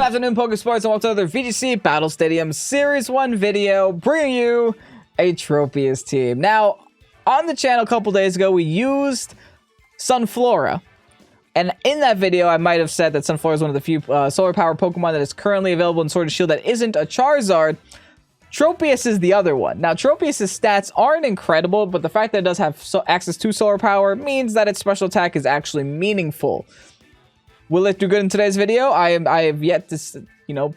afternoon, Pokesports, and welcome to another VGC Battle Stadium Series 1 video, bringing you a Tropius team. Now, on the channel a couple days ago, we used Sunflora. And in that video, I might have said that Sunflora is one of the few solar power Pokemon that is currently available in Sword and Shield that isn't a Charizard. Tropius is the other one. Now, Tropius' stats aren't incredible, but the fact that it does have access to solar power means that its special attack is actually meaningful. Will it do good in today's video? I have yet to,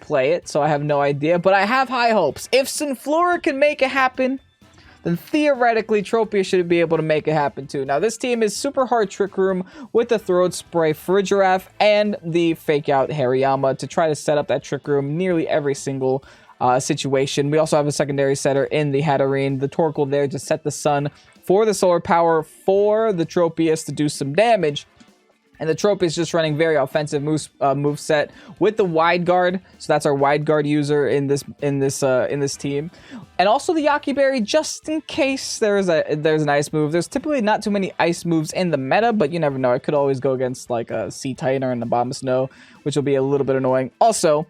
play it, so I have no idea, but I have high hopes. If Sunflora can make it happen, then theoretically Tropius should be able to make it happen too. Now, this team is super hard Trick Room with the Throat Spray for Giraffe and the Fake Out Hariyama to try to set up that Trick Room nearly every single situation. We also have a secondary setter in the Hatterene, the Torkoal there to set the sun for the solar power for the Tropius to do some damage. And the Tropius just running very offensive move set with the wide guard, so that's our wide guard user in this team, and also the Yache Berry just in case there's an ice move. There's typically not too many ice moves in the meta, but you never know. It could always go against like a Sea Titan or an Abomasnow, which will be a little bit annoying. Also,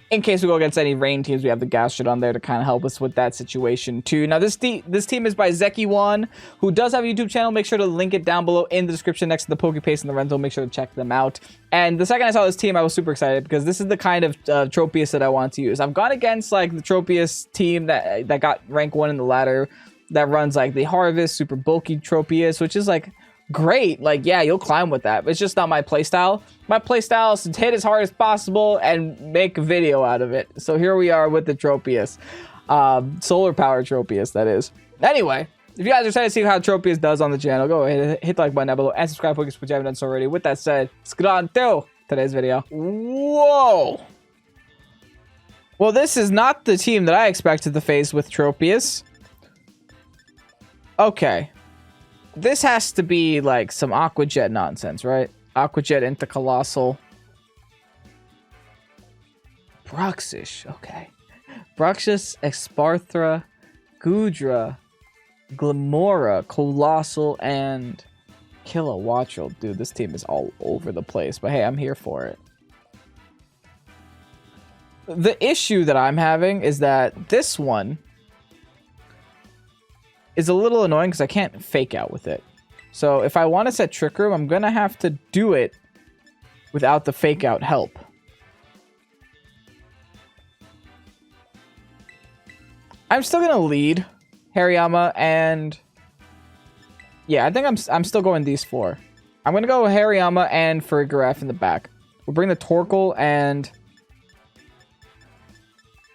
in case we go against any rain teams, we have the Gastrodon on there to kind of help us with that situation too. Now, this team is by Zeki1, who does have a YouTube channel. Make sure to link it down below in the description next to the Pokepaste and the rental. Make sure to check them out. And the second I saw this team, I was super excited because this is the kind of Tropius that I want to use. I've gone against like the Tropius team that got rank 1 in the ladder that runs like the Harvest, super bulky Tropius, which is like great. Like, yeah, you'll climb with that, but it's just not my playstyle. My playstyle is to hit as hard as possible and make a video out of it. So here we are with the Tropius, solar power Tropius, that is. Anyway, if you guys are excited to see how Tropius does on the channel, go ahead, hit the like button down below and subscribe to Pokesports if you haven't done so already. With that said, let's get on to today's video. Whoa! Well, this is not the team that I expected to face with Tropius. Okay. This has to be like some Aqua Jet nonsense, right? Aqua Jet into Colossal. Bruxish, okay. Bruxish, Esparthra, Goodra, Glamora, Colossal, and Kilowattrel. Dude, this team is all over the place, but hey, I'm here for it. The issue that I'm having is that this one is a little annoying because I can't fake out with it. So if I want to set Trick Room, I'm going to have to do it without the fake out help. I'm still going to lead Hariyama and... yeah, I think I'm still going these four. I'm going to go Hariyama and Giraffe in the back. We'll bring the Torkoal and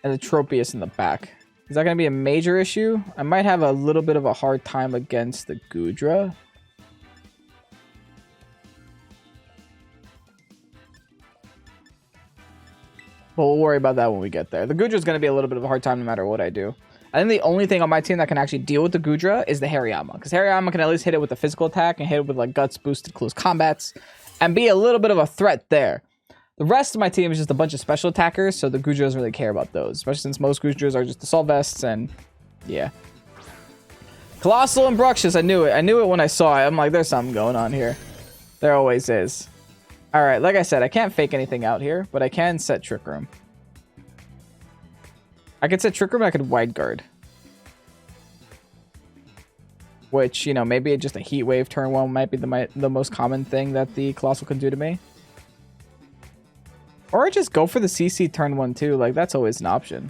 the Tropius in the back. Is that going to be a major issue? I might have a little bit of a hard time against the Goodra. But we'll worry about that when we get there. The Goodra is going to be a little bit of a hard time no matter what I do. I think the only thing on my team that can actually deal with the Goodra is the Hariyama. Because Hariyama can at least hit it with a physical attack and hit it with like Guts boosted close combats. And be a little bit of a threat there. The rest of my team is just a bunch of special attackers, so the Goodra doesn't really care about those. Especially since most Goodras are just assault vests, and yeah. Colossal and Bruxish, I knew it. I knew it when I saw it. I'm like, there's something going on here. There always is. Alright, like I said, I can't fake anything out here, but I can set Trick Room. I could set Trick Room, I could Wide Guard. Which, maybe just a Heat Wave turn 1 might be the most common thing that the Colossal can do to me. Or just go for the CC turn 1 too. Like, that's always an option.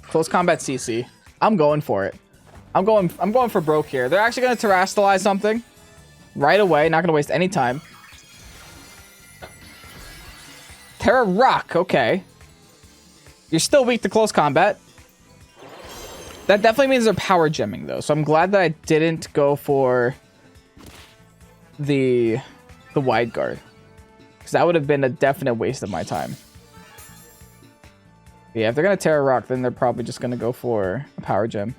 Close combat CC. I'm going for it. I'm going for broke here. They're actually going to terrestrialize something right away. Not going to waste any time. Tera Rock. Okay. You're still weak to close combat. That definitely means they're power gemming though. So I'm glad that I didn't go for the wide guard. Because that would have been a definite waste of my time. Yeah, if they're going to Tera Rock, then they're probably just going to go for a Power Gem.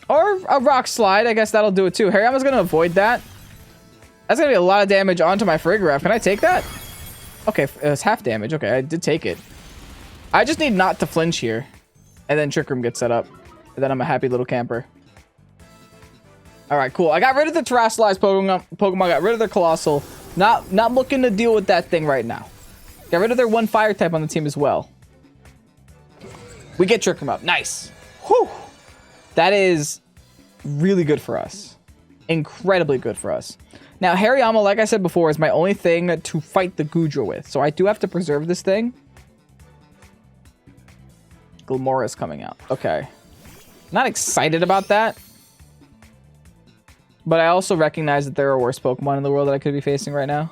Or a Rock Slide. I guess that'll do it too. Hariyama's going to avoid that. That's going to be a lot of damage onto my Farigiraf. Can I take that? Okay, it was half damage. Okay, I did take it. I just need not to flinch here. And then Trick Room gets set up. And then I'm a happy little camper. Alright, cool. I got rid of the terrestrialized Pokemon. Got rid of the Colossal. Not looking to deal with that thing right now. Get rid of their one fire type on the team as well. We get Trick Room up. Nice. Whew. That is really good for us. Incredibly good for us. Now, Hariyama, like I said before, is my only thing to fight the Goodra with. So I do have to preserve this thing. Glimmora is coming out. Okay. Not excited about that. But I also recognize that there are worse Pokemon in the world that I could be facing right now.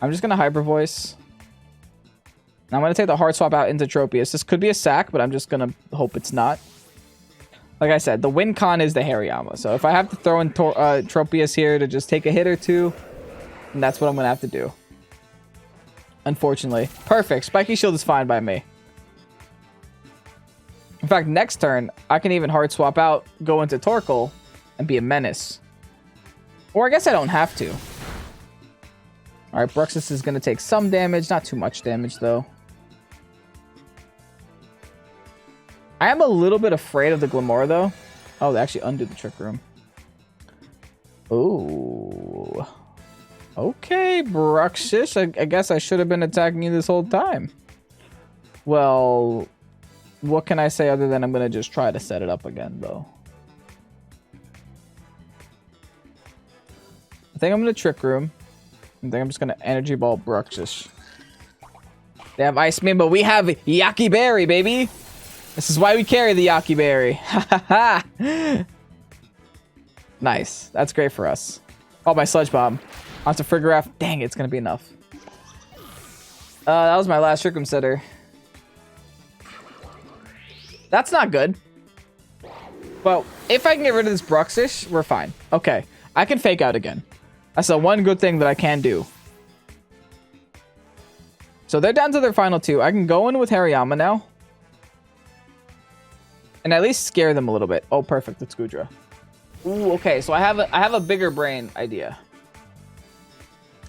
I'm just going to Hyper Voice. Now I'm going to take the Hard Swap out into Tropius. This could be a sack, but I'm just going to hope it's not. Like I said, the win con is the Hariyama. So if I have to throw in Tropius here to just take a hit or two, then that's what I'm going to have to do. Unfortunately. Perfect. Spiky Shield is fine by me. In fact, next turn, I can even Hard Swap out, go into Torkoal, and be a menace. Or I guess I don't have to. Alright, Bruxus is going to take some damage. Not too much damage, though. I am a little bit afraid of the Glimmora, though. Oh, they actually undo the Trick Room. Ooh. Okay, Bruxus. I guess I should have been attacking you this whole time. Well, what can I say other than I'm going to just try to set it up again, though? I think I'm going to Trick Room. I think I'm just going to Energy Ball Bruxus. They have Ice Beam, but we have Yache Berry, baby. This is why we carry the Yache Berry. Nice. That's great for us. Oh, my Sludge Bomb. Onto Frigoraph. Dang, it's going to be enough. That was my last Trick Room setter. That's not good. Well, if I can get rid of this Bruxish, we're fine. Okay. I can Fake Out again. That's the one good thing that I can do. So they're down to their final two. I can go in with Hariyama now. And at least scare them a little bit. Oh, perfect. It's Goodra. Ooh, okay. So I have a bigger brain idea.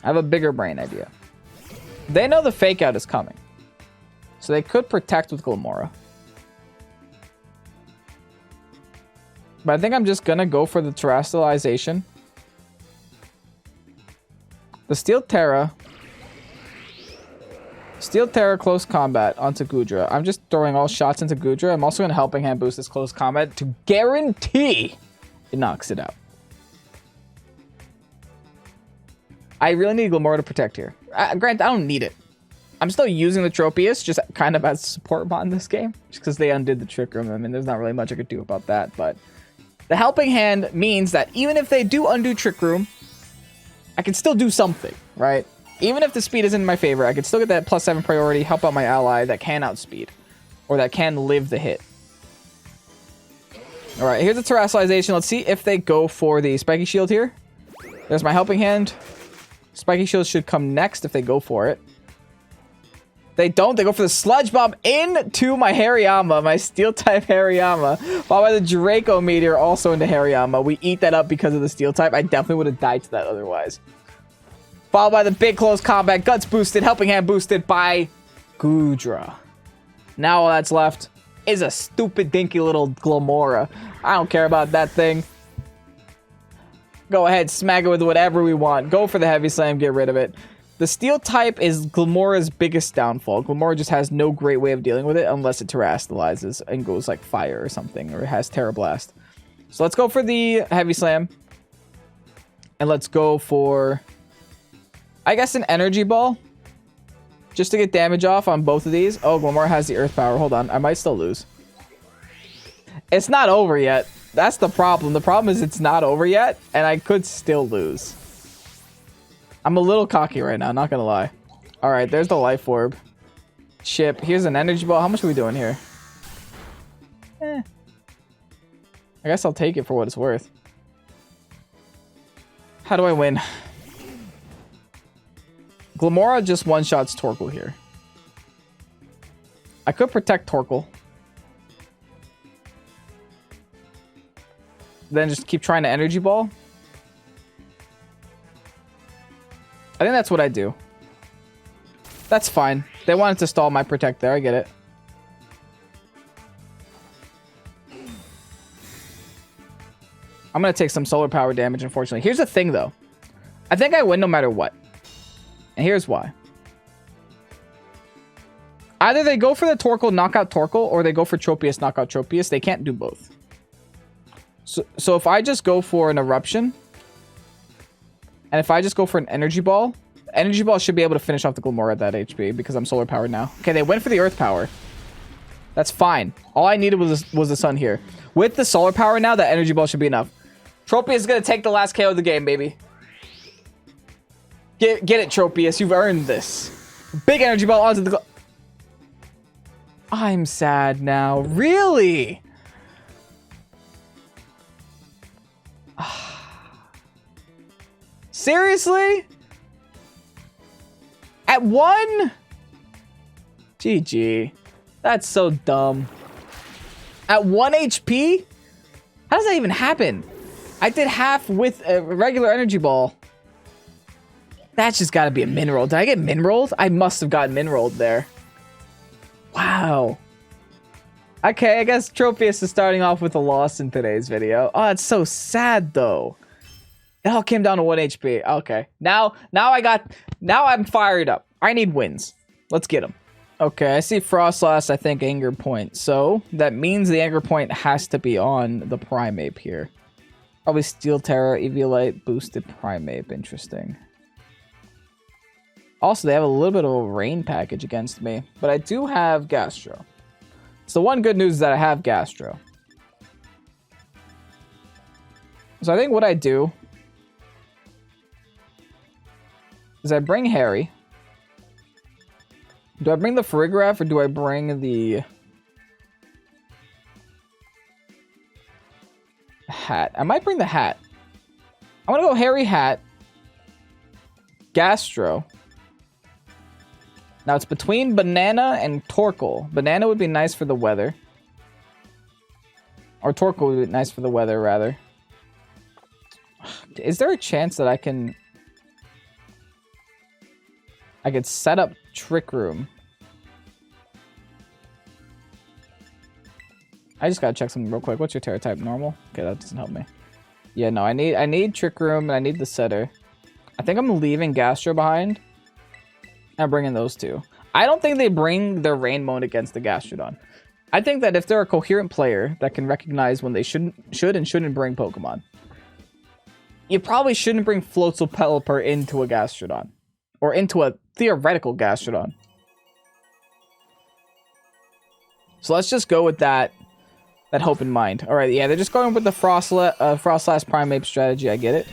I have a bigger brain idea. They know the Fake Out is coming. So they could protect with Glimmora. But I think I'm just going to go for the Terrestrialization. The Steel Tera close combat onto Goodra. I'm just throwing all shots into Goodra. I'm also going to Helping Hand boost this close combat to guarantee it knocks it out. I really need Glimmora to protect here. Granted, I don't need it. I'm still using the Tropius just kind of as a support bot in this game. Just because they undid the Trick Room. I mean, there's not really much I could do about that. But the Helping Hand means that even if they do undo Trick Room, I can still do something, right? Even if the speed isn't in my favor, I can still get that +7 priority, help out my ally that can outspeed. Or that can live the hit. Alright, here's the Terrestrialization. Let's see if they go for the Spiky Shield here. There's my Helping Hand. Spiky Shield should come next if they go for it. They don't. They go for the Sludge Bomb into my Hariyama, my Steel-type Hariyama. Followed by the Draco Meteor also into Hariyama. We eat that up because of the Steel-type. I definitely would have died to that otherwise. Followed by the big close combat. Guts boosted. Helping Hand boosted by Goodra. Now all that's left is a stupid dinky little Glimmora. I don't care about that thing. Go ahead. Smack it with whatever we want. Go for the Heavy Slam. Get rid of it. The Steel type is Glimmora's biggest downfall. Glimmora just has no great way of dealing with it unless it terrestrializes and goes like fire or something, or it has Terra Blast. So let's go for the Heavy Slam. And let's go for, I guess, an Energy Ball. Just to get damage off on both of these. Oh, Glimmora has the Earth Power. Hold on. I might still lose. It's not over yet. That's the problem. The problem is it's not over yet, and I could still lose. I'm a little cocky right now, not gonna lie. Alright, there's the Life Orb. Chip. Here's an Energy Ball. How much are we doing here? I guess I'll take it for what it's worth. How do I win? Glimmora just one-shots Torkoal here. I could protect Torkoal. Then just keep trying to Energy Ball. I think that's what I do. That's fine. They wanted to stall my protect there. I get it. I'm going to take some solar power damage, unfortunately. Here's the thing, though. I think I win no matter what. And here's why. Either they go for the Torkoal, knock out Torkoal, or they go for Tropius, knock out Tropius. They can't do both. So if I just go for an Eruption, and if I just go for an Energy Ball should be able to finish off the Glimmer at that HP because I'm solar powered now. Okay, they went for the Earth Power. That's fine. All I needed was the Sun here. With the solar power now, that Energy Ball should be enough. Tropius is going to take the last KO of the game, baby. Get it, Tropius. You've earned this. Big Energy Ball onto the... I'm sad now. Really? Seriously? At 1? GG. That's so dumb. At 1 HP? How does that even happen? I did half with a regular Energy Ball. That's just got to be a min-roll. Did I get min-rolled? I must have gotten min-rolled there. Wow. Okay, I guess Tropius is starting off with a loss in today's video. Oh, it's so sad, though. It all came down to 1 HP. Okay. Now I'm fired up. I need wins. Let's get them. Okay, I see Frostlass, I think Anger Point. So, that means the Anger Point has to be on the Primeape here. Probably Steel Tera, Eviolite, boosted Primeape. Interesting. Also, they have a little bit of a rain package against me. But I do have Gastro. So, one good news is that I have Gastro. So, I think what I do is I bring Harry. Do I bring the Farigiraf or do I bring the hat? I might bring the hat. I'm gonna go Harry, hat, Gastro. Now it's between Banana and Torkoal. Banana would be nice for the weather. Or Torkoal would be nice for the weather, rather. Is there a chance that I could set up Trick Room? I just gotta check something real quick. What's your Tera type? Normal? Okay, that doesn't help me. Yeah, no, I need Trick Room and I need the setter. I think I'm leaving Gastro behind. I'm bringing those two. I don't think they bring their Rain Mode against the Gastrodon. I think that if they're a coherent player that can recognize when they should and shouldn't bring Pokemon, you probably shouldn't bring Floatzel Pelipper into a Gastrodon. Or into a theoretical Gastrodon. So let's just go with that hope in mind. Alright, yeah, they're just going with the Frostlass Primeape strategy. I get it.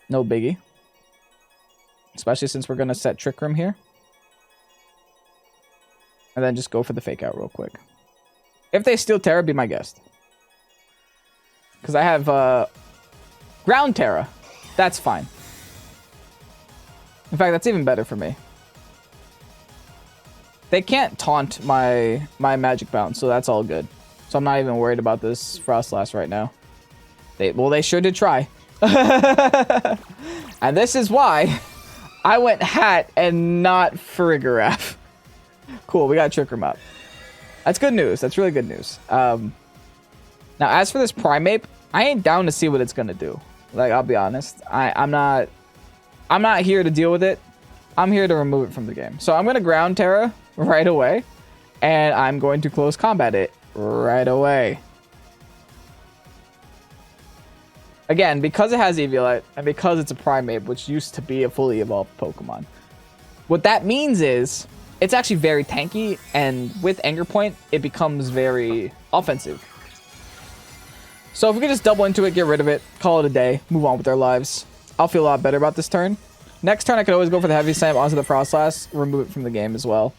No biggie. Especially since we're going to set Trick Room here. And then just go for the Fake Out real quick. If they steal Tera, be my guest. Because I have Ground Tera. That's fine. In fact, that's even better for me. They can't taunt my Magic Bounce, so that's all good. So I'm not even worried about this Frostlass right now. They sure did try. And this is why I went Hat and not Farigiraf. Cool, we got Trick Room up. That's good news. That's really good news. Now, as for this Primeape, I ain't down to see what it's gonna do. Like, I'll be honest. I'm not here to deal with it. I'm here to remove it from the game. So I'm gonna Ground Tera right away, and I'm going to close combat it right away. Again, because it has Eviolite, and because it's a Primeape, which used to be a fully evolved Pokemon. What that means is, it's actually very tanky, and with Anger Point, it becomes very offensive. So if we could just double into it, get rid of it, call it a day, move on with our lives, I'll feel a lot better about this turn. Next turn, I could always go for the Heavy Slam onto the Frostlass, remove it from the game as well.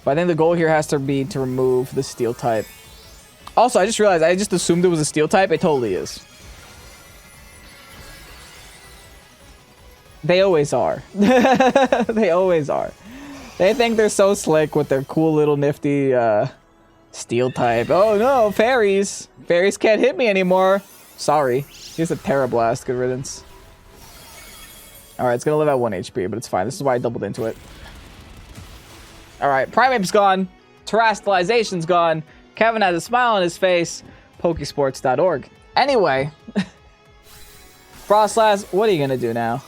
But I think the goal here has to be to remove the Steel type. Also, I just realized, I just assumed it was a Steel type. It totally is. They always are. They always are. They think they're so slick with their cool little nifty Steel type. Oh no, fairies. Fairies can't hit me anymore. Sorry. Here's a Tera Blast. Good riddance. Alright, it's going to live at 1 HP, but it's fine. This is why I doubled into it. Alright, Primeape's gone. Terrestrialization's gone. Kevin has a smile on his face. Pokesports.org. Anyway. Frostlass, what are you going to do now?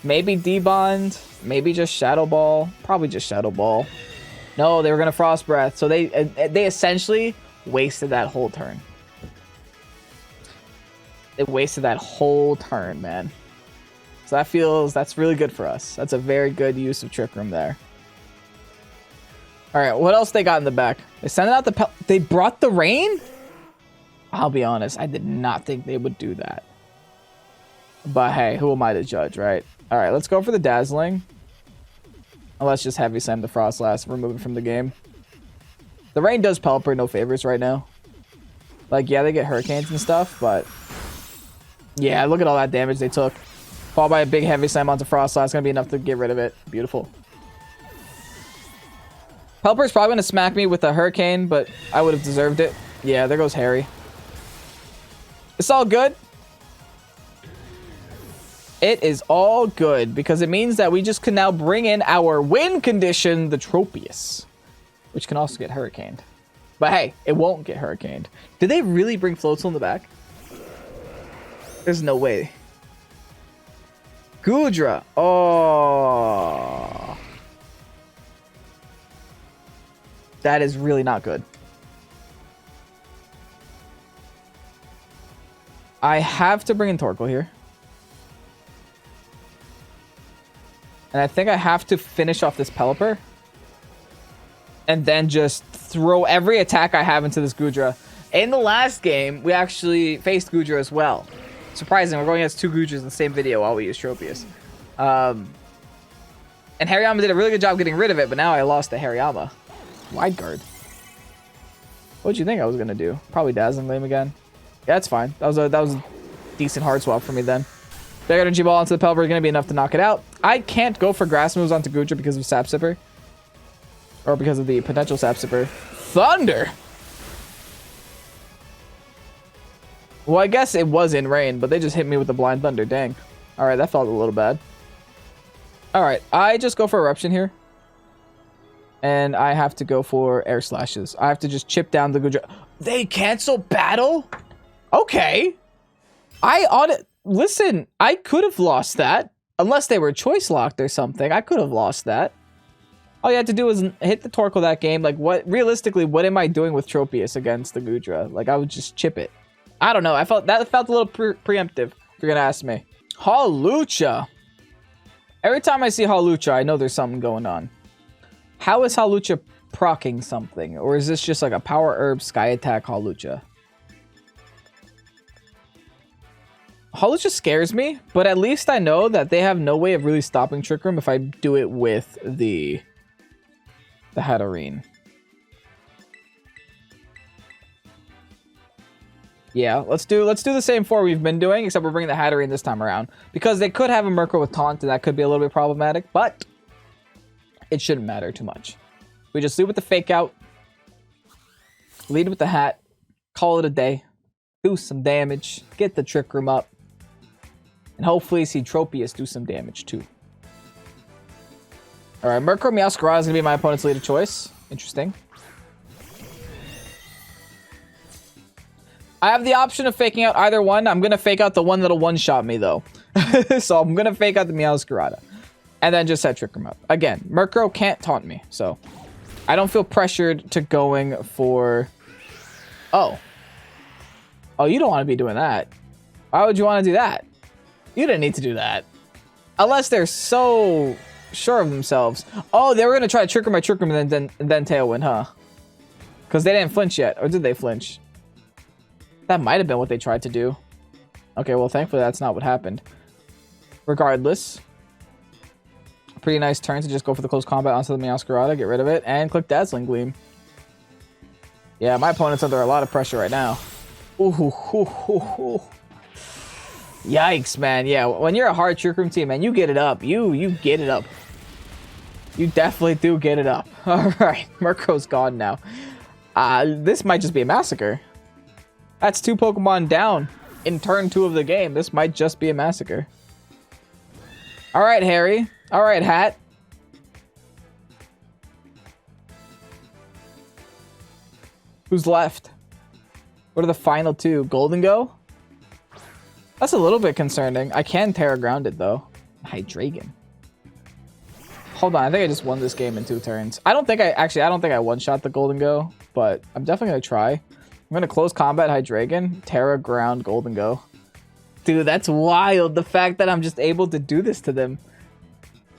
Maybe debond, maybe just Shadow Ball, probably just Shadow Ball. No, they were gonna Frost Breath, so they essentially wasted that whole turn. They wasted that whole turn, man. So that's really good for us. That's a very good use of Trick Room there. All right, what else they got in the back? They sent out they brought the rain? I'll be honest, I did not think they would do that. But hey, who am I to judge, right? All right, let's go for the Dazzling. And let's just Heavy Slam the Frostlass and remove it from the game. The rain does Pelipper no favors right now. Like, yeah, they get Hurricanes and stuff, but... yeah, look at all that damage they took. Followed by a big Heavy Slam onto Frostlass. It's going to be enough to get rid of it. Beautiful. Pelipper's probably going to smack me with a Hurricane, but I would have deserved it. Yeah, there goes Harry. It's all good. It is all good because it means that we just can now bring in our win condition, the Tropius, which can also get Hurricaned. But hey, it won't get Hurricaned. Did they really bring Floatzel in the back? There's no way. Goodra. Oh. That is really not good. I have to bring in Torkoal here. And I think I have to finish off this Pelipper. And then just throw every attack I have into this Goodra. In the last game, we actually faced Goodra as well. Surprising, we're going against two Goodras in the same video while we use Tropius. And Hariyama did a really good job getting rid of it, but now I lost to Hariyama. Wide guard. What'd you think I was going to do? Probably Dazzling Gleam again. Yeah, that's fine. That was a decent hard swap for me then. Big Energy Ball onto the Pelipper is going to be enough to knock it out. I can't go for Grass Moves onto Goodra because of Sap Sipper. Or because of the potential Sap Sipper. Thunder! Well, I guess it was in rain, but they just hit me with the Blind Thunder. Dang. Alright, that felt a little bad. Alright, I just go for Eruption here. And I have to go for Air Slashes. I have to just chip down the Goodra. They cancel battle? Okay. Listen, I could have lost that. Unless they were choice locked or something. I could have lost that. All you had to do was hit the Torkoal that game. Like, realistically, what am I doing with Tropius against the Goodra? Like, I would just chip it. I don't know. That felt a little preemptive, if you're going to ask me. Hawlucha. Every time I see Hawlucha, I know there's something going on. How is Hawlucha proccing something? Or is this just like a Power Herb Sky Attack Hawlucha? Hawlucha scares me, but at least I know that they have no way of really stopping Trick Room if I do it with the Hatterene. Yeah, let's do the same four we've been doing, except we're bringing the Hatterene this time around. Because they could have a Murkrow with Taunt, and that could be a little bit problematic, but it shouldn't matter too much. We just lead with the Fake Out, lead with the Hat, call it a day, do some damage, get the Trick Room up, and hopefully see Tropius do some damage too. Alright, Murkrow Meowscarada is going to be my opponent's leader choice. Interesting. I have the option of faking out either one. I'm going to fake out the one that'll one-shot me, though. So I'm going to fake out the Meowscarada. And then just set Trick Room up. Again, Murkrow can't taunt me, so I don't feel pressured to going for... Oh. Oh, you don't want to be doing that. Why would you want to do that? You didn't need to do that. Unless they're so sure of themselves. Oh, they were going to try to Trick Room my Trick Room and then Tailwind, huh? Because they didn't flinch yet. Or did they flinch? That might have been what they tried to do. Okay, well, thankfully that's not what happened. Regardless. Pretty nice turn to just go for the close combat onto the Meowscarada, get rid of it, and click Dazzling Gleam. Yeah, my opponent's under a lot of pressure right now. Ooh. Yikes, man. Yeah, when you're a hard Trick Room team, man, you get it up. You get it up. You definitely do get it up. Alright, Murkrow's gone now. This might just be a massacre. That's 2 Pokemon down in turn 2 of the game. This might just be a massacre. Alright, Harry. Alright, Hat. Who's left? What are the final 2? Golden Go? That's a little bit concerning. I can Tera Grounded, though. Hydreigon. Hold on, I think I just won this game in 2 turns. I don't think I one-shot the Golden Go, but I'm definitely gonna try. I'm gonna close combat Hydreigon, Tera, ground, Golden Go. Dude, that's wild. The fact that I'm just able to do this to them.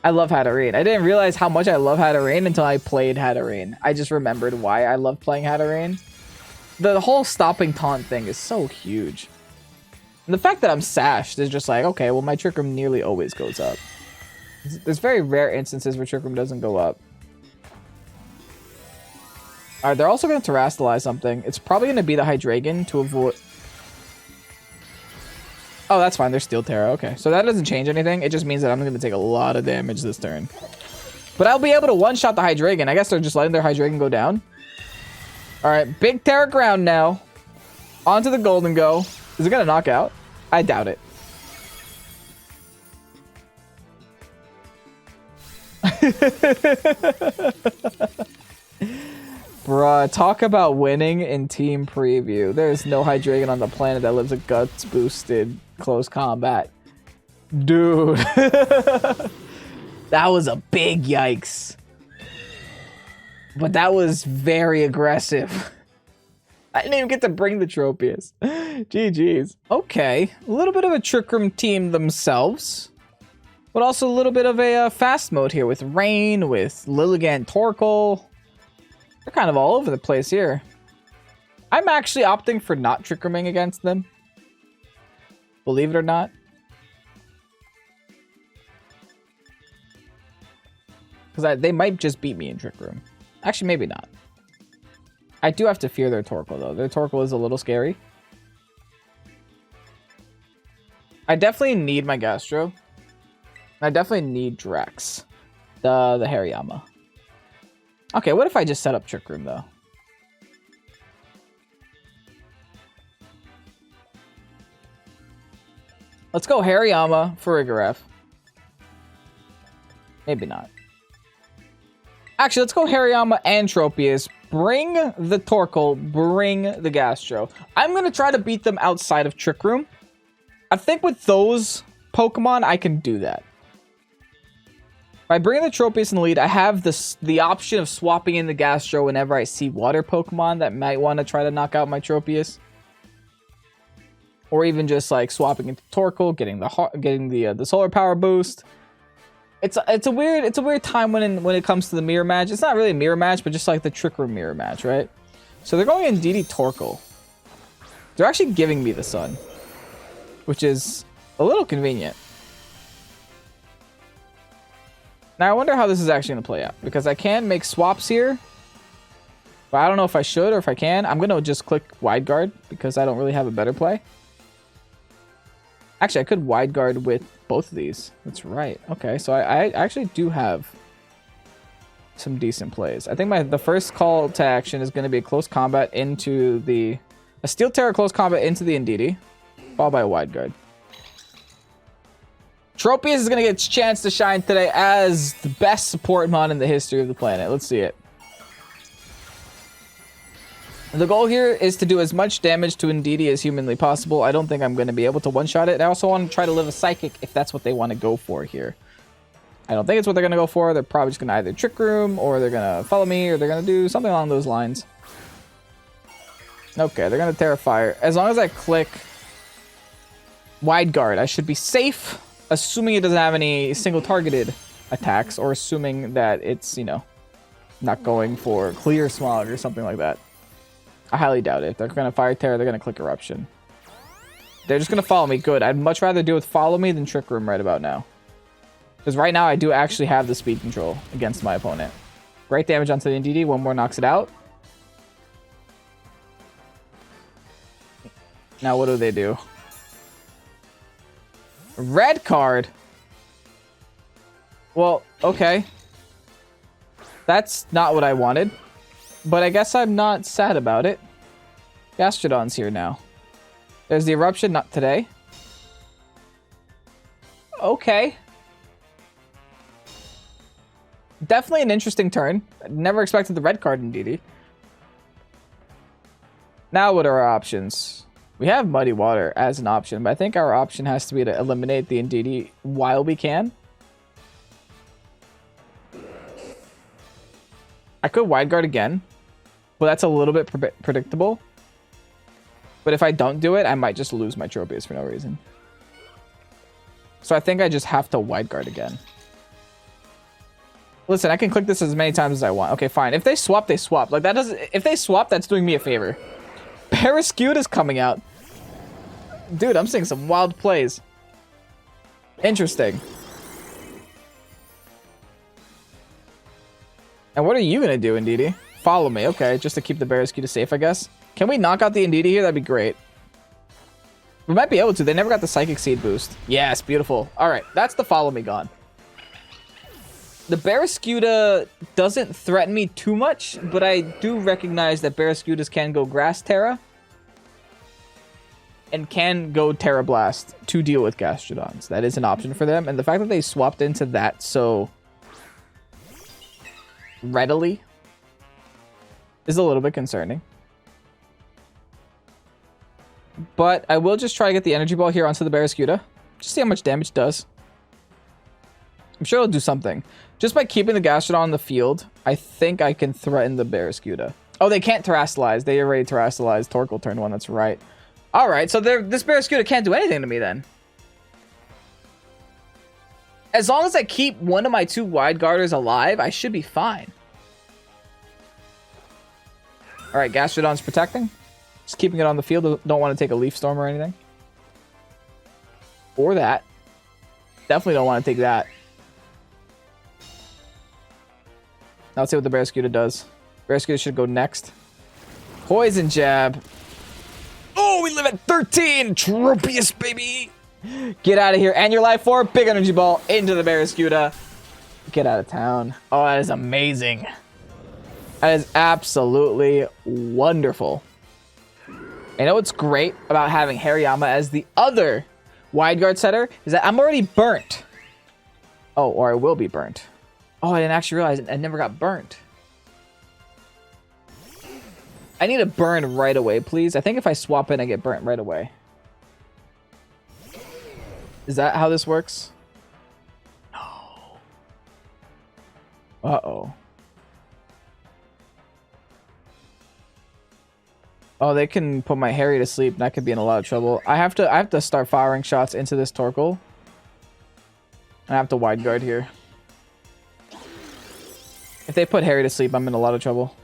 I love Hatterene. I didn't realize how much I love Hatterene until I played Hatterene. I just remembered why I love playing Hatterene. The whole stopping taunt thing is so huge. And the fact that I'm sashed is just like, okay, well, my Trick Room nearly always goes up. There's very rare instances where Trick Room doesn't go up. Alright, they're also going to Terrastalize something. It's probably going to be the Hydreigon to avoid... Oh, that's fine. They're Steel Tera. Okay, so that doesn't change anything. It just means that I'm going to take a lot of damage this turn. But I'll be able to one-shot the Hydreigon. I guess they're just letting their Hydreigon go down. Alright, big Tera ground now. Onto the Golden Go. Is it going to knock out? I doubt it. Bruh, talk about winning in team preview. There's no Hydreigon on the planet that lives a guts boosted close combat. Dude. That was a big yikes. But that was very aggressive. I didn't even get to bring the Tropius. GG's. Okay, a little bit of a Trick Room team themselves. But also a little bit of a fast mode here with Rain, with Lilligant, Torkoal. They're kind of all over the place here. I'm actually opting for not Trick Rooming against them. Believe it or not. Because they might just beat me in Trick Room. Actually, maybe not. I do have to fear their Torkoal, though. Their Torkoal is a little scary. I definitely need my Gastro. I definitely need Drex. The Hariyama. Okay, what if I just set up Trick Room, though? Let's go Hariyama for Rigaref. Maybe not. Actually, let's go Hariyama and Tropius. Bring the Torkoal. Bring the Gastro. I'm going to try to beat them outside of Trick Room. I think with those Pokemon, I can do that. By bringing the Tropius in the lead, I have the option of swapping in the Gastro whenever I see water Pokemon that might want to try to knock out my Tropius. Or even just like swapping into Torkoal, getting the solar power boost. It's a weird time when it comes to the mirror match. It's not really a mirror match, but just like the Trick Room mirror match, right? So they're going in DD Torkoal. They're actually giving me the Sun, which is a little convenient. Now I wonder how this is actually going to play out, because I can make swaps here, but I don't know if I should or if I can. I'm going to just click Wide Guard because I don't really have a better play. Actually, I could Wide Guard with both of these. That's right. Okay, so I actually do have some decent plays. I think the first call to action is going to be a close combat into a Steel Tera close combat into the Indeedee, followed by a Wide Guard. Tropius is going to get its chance to shine today as the best support mon in the history of the planet. Let's see it. The goal here is to do as much damage to Indeedee as humanly possible. I don't think I'm going to be able to one-shot it. I also want to try to live a Psychic if that's what they want to go for here. I don't think it's what they're going to go for. They're probably just going to either Trick Room, or they're going to follow me, or they're going to do something along those lines. Okay, they're going to Tera Fire. As long as I click Wide Guard, I should be safe. Assuming it doesn't have any single targeted attacks, or assuming that it's, you know, not going for clear Smog or something like that. I highly doubt it. If they're going to Fire Tera, they're going to click Eruption. They're just going to follow me. Good. I'd much rather deal with Follow Me than Trick Room right about now. Because right now I do actually have the speed control against my opponent. Great damage onto the Indeedee. One more knocks it out. Now what do they do? Red card. Well, okay. That's not what I wanted. But I guess I'm not sad about it. Gastrodon's here now. There's the Eruption, not today. Okay. Definitely an interesting turn. Never expected the red card in DD. Now what are our options? We have Muddy Water as an option, but I think our option has to be to eliminate the Indeedee while we can. I could wide guard again, but that's a little bit predictable. But if I don't do it, I might just lose my Tropius for no reason. So I think I just have to wide guard again. Listen, I can click this as many times as I want. Okay, fine. If they swap, they swap. Like, that doesn't... If they swap, that's doing me a favor. Barraskewda's coming out. Dude, I'm seeing some wild plays. Interesting. And what are you gonna do, Indeedee? Follow me. Okay, just to keep the Barraskewda safe, I guess. Can we knock out the Indeedee here? That'd be great. We might be able to. They never got the Psychic Seed boost. Yes, beautiful. All right, that's the follow me gone. The Barraskewda doesn't threaten me too much, but I do recognize that Barraskewdas can go Grass Tera and can go Tera Blast to deal with Gastrodons. That is an option for them, and the fact that they swapped into that so readily is a little bit concerning. But I will just try to get the Energy Ball here onto the Barraskewda. Just see how much damage it does. I'm sure it'll do something. Just by keeping the Gastrodon on the field, I think I can threaten the Barraskewda. Oh, they can't Terrastalize. They already Terrastalized Torkoal turn 1. That's right. All right, so this Barraskewda can't do anything to me then. As long as I keep one of my 2 wide guarders alive, I should be fine. All right, Gastrodon's protecting. Just keeping it on the field. Don't want to take a Leaf Storm or anything. Or that. Definitely don't want to take that. Now let's see what the Barraskewda does. Barraskewda should go next. Poison Jab. Oh, we live at 13. Tropius, baby. Get out of here. And your Life Orb. Big Energy Ball into the Barraskewda. Get out of town. Oh, that is amazing. That is absolutely wonderful. You know what's great about having Hariyama as the other wide guard setter is that I'm already burnt. Oh, or I will be burnt. Oh, I didn't actually realize I never got burnt. I need to burn right away, please. I think if I swap in, I get burnt right away. Is that how this works? No. Uh-oh. Oh, they can put my Harry to sleep, and I could be in a lot of trouble. I have to start firing shots into this Torkoal. I have to wide guard here. If they put Harry to sleep, I'm in a lot of trouble.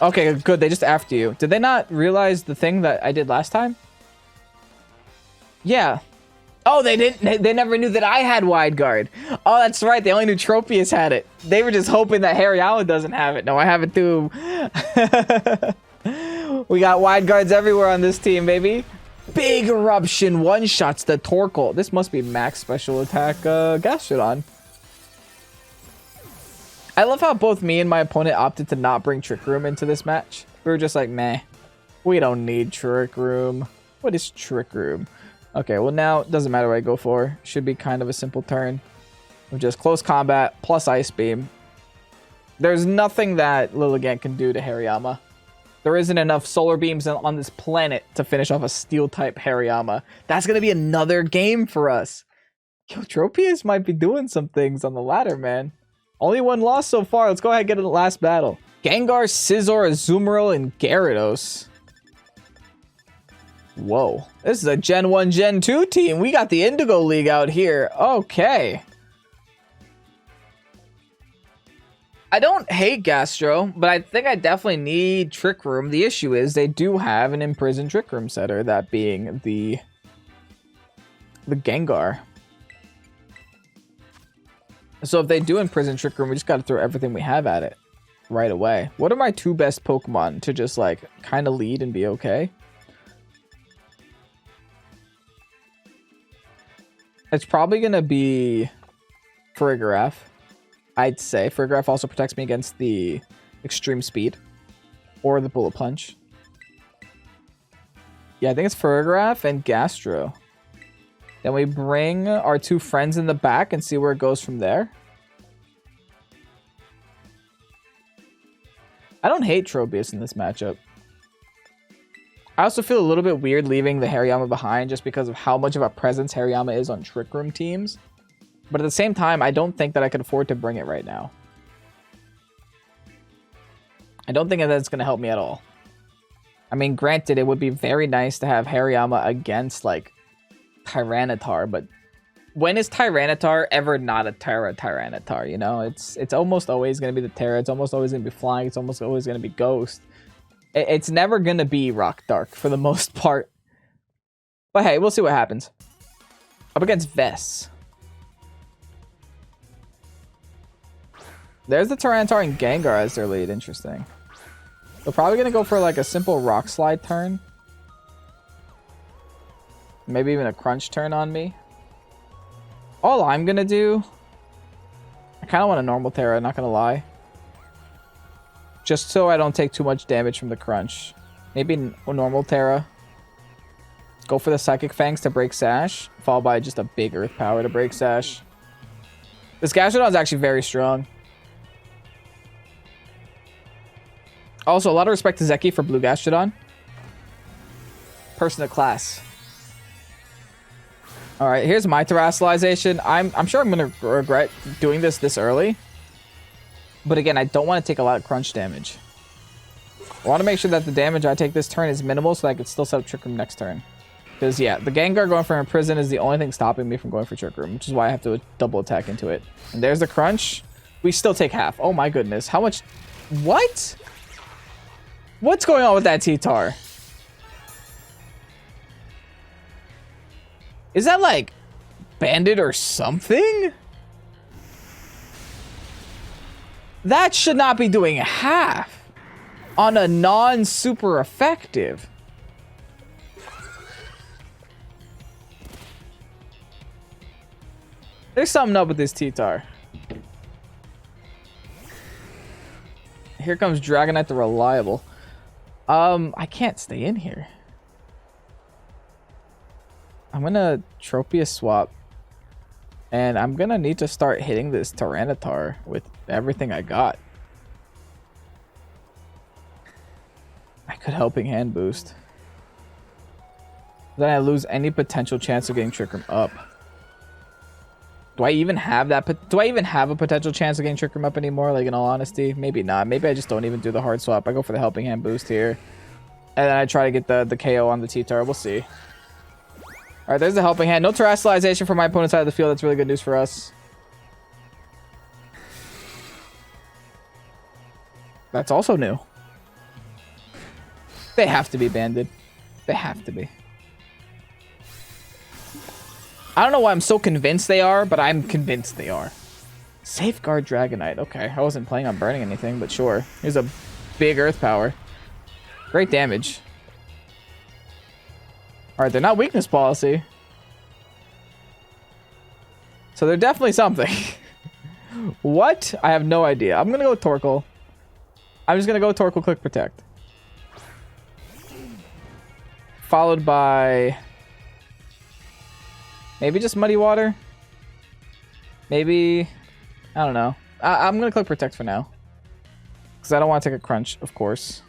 Okay, good. They just after you. Did they not realize the thing that I did last time? Yeah. Oh, they didn't. They never knew that I had wide guard. Oh, that's right. They only knew Tropius had it. They were just hoping that Hariyama doesn't have it. No, I have it too. We got wide guards everywhere on this team, baby. Big Eruption one-shots the Torkoal. This must be max special attack Gastrodon. I love how both me and my opponent opted to not bring Trick Room into this match. We were just like, meh. We don't need Trick Room. What is Trick Room? Okay, well now, it doesn't matter what I go for. Should be kind of a simple turn. Of just close combat plus Ice Beam. There's nothing that Lilligant can do to Hariyama. There isn't enough Solar Beams on this planet to finish off a Steel-type Hariyama. That's going to be another game for us. Yo, Tropius might be doing some things on the ladder, man. Only one loss so far. Let's go ahead and get to the last battle. Gengar, Scizor, Azumarill, and Gyarados. Whoa. This is a Gen 1, Gen 2 team. We got the Indigo League out here. Okay. I don't hate Gastro, but I think I definitely need Trick Room. The issue is they do have an imprisoned Trick Room setter, that being the Gengar. So if they do imprison Trick Room, we just got to throw everything we have at it right away. What are my 2 best Pokemon to just like kind of lead and be okay? It's probably going to be Farigiraf, I'd say. Farigiraf also protects me against the extreme speed or the bullet punch. Yeah, I think it's Farigiraf and Gastro. Then we bring our 2 friends in the back and see where it goes from there. I don't hate Tropius in this matchup. I also feel a little bit weird leaving the Hariyama behind just because of how much of a presence Hariyama is on Trick Room teams. But at the same time, I don't think that I can afford to bring it right now. I don't think that that's going to help me at all. I mean, granted, it would be very nice to have Hariyama against, like, Tyranitar, but when is Tyranitar ever not a Tyranitar, you know? It's almost always going to be the Tera. It's almost always going to be Flying. It's almost always going to be Ghost. It's never going to be Rock Dark for the most part. But hey, we'll see what happens. Up against Vess. There's the Tyranitar and Gengar as their lead. Interesting. They're probably going to go for like a simple Rock Slide turn. Maybe even a Crunch turn on me. All I'm going to do... I kind of want a normal Tera, not going to lie. Just so I don't take too much damage from the Crunch. Maybe a normal Tera. Go for the Psychic Fangs to break Sash. Followed by just a big Earth Power to break Sash. This Gastrodon is actually very strong. Also, a lot of respect to Zeki for Blue Gastrodon. Person of class. Alright, here's my Terastallization. I'm sure I'm going to regret doing this early. But again, I don't want to take a lot of crunch damage. I want to make sure that the damage I take this turn is minimal so that I can still set up Trick Room next turn. Because, yeah, the Gengar going for Imprison is the only thing stopping me from going for Trick Room, which is why I have to double attack into it. And there's the Crunch. We still take half. Oh my goodness. How much... What? What's going on with that T-Tar? Is that like Bandit or something? That should not be doing half on a non-super effective. There's something up with this T-Tar. Here comes Dragonite the Reliable. I can't stay in here. I'm gonna Tropius swap. And I'm gonna need to start hitting this Tyranitar with everything I got. I could Helping Hand boost. Then I lose any potential chance of getting Trick Room up. Do I even have that? Do I even have a potential chance of getting Trick Room up anymore? Like, in all honesty, maybe not. Maybe I just don't even do the hard swap. I go for the Helping Hand boost here, and then I try to get the KO on the T-Tar. We'll see. All right, there's the Helping Hand. No Terastallization from my opponent's side of the field. That's really good news for us. That's also new. They have to be banded. They have to be. I don't know why I'm so convinced they are, but I'm convinced they are. Safeguard Dragonite. Okay, I wasn't planning on burning anything, but sure. Here's a big Earth Power. Great damage. Alright, they're not Weakness Policy. So they're definitely something. What? I have no idea. I'm going to go with Torkoal. I'm just going to go Torkoal Click Protect. Followed by... maybe just Muddy Water? Maybe... I don't know. I'm going to Click Protect for now. Because I don't want to take a Crunch, of course.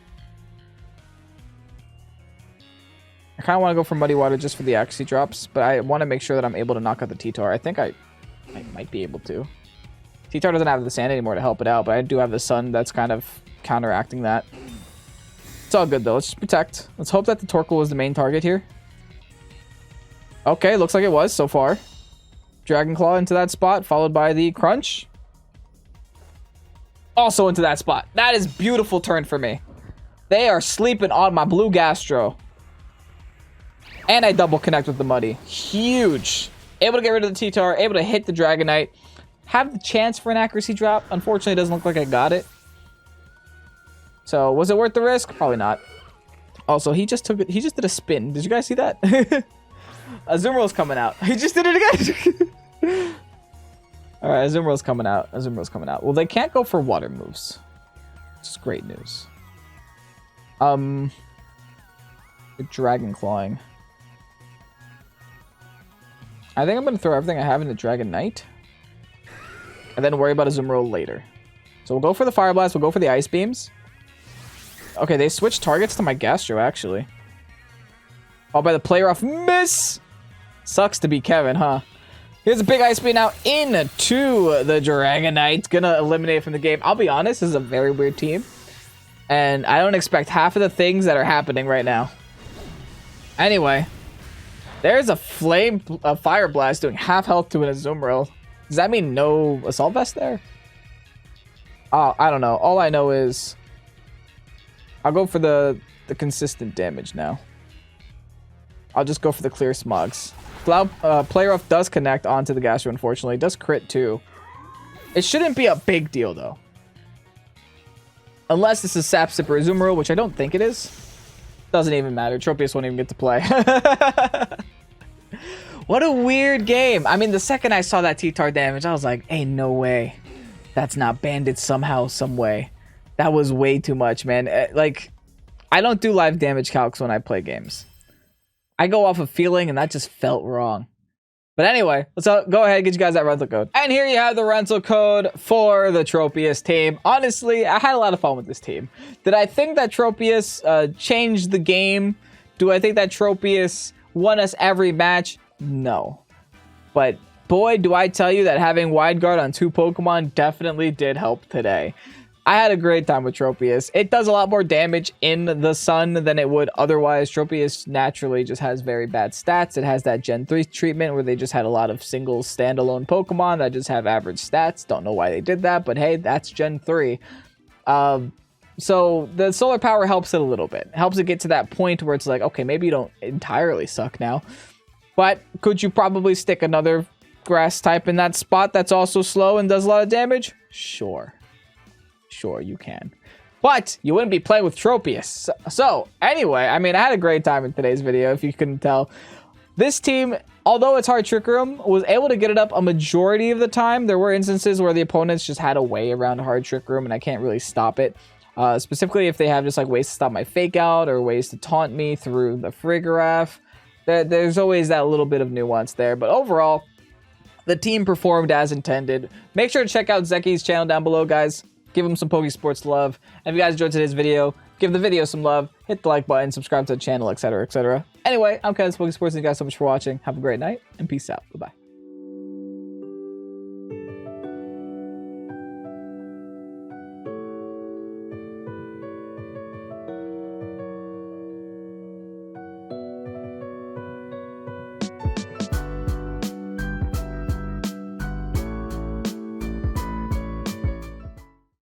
I kind of want to go for Muddy Water just for the accuracy drops, but I want to make sure that I'm able to knock out the T-Tar. I think I might be able to. T-Tar doesn't have the sand anymore to help it out, but I do have the sun that's kind of counteracting that. It's all good, though. Let's just protect. Let's hope that the Torkoal was the main target here. Okay, looks like it was so far. Dragon Claw into that spot, followed by the Crunch. Also into that spot. That is beautiful turn for me. They are sleeping on my blue Gastro. And I double connect with the Muddy. Huge. Able to get rid of the T-Tar. Able to hit the Dragonite. Have the chance for an accuracy drop. Unfortunately, it doesn't look like I got it. So, was it worth the risk? Probably not. Also, he just took it. He just did a spin. Did you guys see that? Azumarill's coming out. He just did it again. Alright, Azumarill's coming out. Azumarill's coming out. Well, they can't go for water moves. Which is great news. The Dragon Clawing. I think I'm going to throw everything I have into Dragonite. And then worry about Azumarill later. So we'll go for the Fire Blast. We'll go for the Ice Beams. Okay, they switched targets to my Gastro, actually. Oh, by the player off. Miss! Sucks to be Kevin, huh? Here's a big ice beam now into the Dragonite. Gonna eliminate from the game. I'll be honest, this is a very weird team. And I don't expect half of the things that are happening right now. Anyway, there's a fire blast doing half health to an Azumarill. Does that mean no assault vest there? Oh, I don't know. All I know is I'll go for the consistent damage now. I'll just go for the clear Smogs. Player Off does connect onto the Gastro, unfortunately. It does crit too. It shouldn't be a big deal though. Unless this is Sap Sipper Azumarill, which I don't think it is. Doesn't even matter. Tropius won't even get to play. What a weird game. I mean, the second I saw that T-Tar damage, I was like, hey, no way. That's not banded somehow, some way. That was way too much, man. Like, I don't do live damage calcs when I play games. I go off of feeling, and that just felt wrong. But anyway, let's go ahead and get you guys that rental code. And here you have the rental code for the Tropius team. Honestly, I had a lot of fun with this team. Did I think that Tropius changed the game? Do I think that Tropius won us every match? No. But boy, do I tell you that having Wide Guard on 2 Pokemon definitely did help today. I had a great time with Tropius. It does a lot more damage in the sun than it would otherwise. Tropius naturally just has very bad stats. It has that Gen 3 treatment where they just had a lot of single standalone Pokemon that just have average stats. Don't know why they did that, but hey, that's Gen 3. So the solar power helps it a little bit. It helps it get to that point where it's like, okay, maybe you don't entirely suck now. But could you probably stick another grass type in that spot that's also slow and does a lot of damage? Sure. Sure, you can. But you wouldn't be playing with Tropius. So, anyway, I mean, I had a great time in today's video, if you couldn't tell. This team, although it's hard Trick Room, was able to get it up a majority of the time. There were instances where the opponents just had a way around a hard Trick Room, and I can't really stop it. Specifically, if they have just like ways to stop my fake out or ways to taunt me through the Frigoraph. There's always that little bit of nuance there. But overall, the team performed as intended. Make sure to check out Zeki's channel down below, guys. Give him some Pokesports love. And if you guys enjoyed today's video, give the video some love. Hit the like button, subscribe to the channel, etc., etc. Anyway, I'm Kevin Pokesports. Thank you guys so much for watching. Have a great night, and peace out. Bye-bye.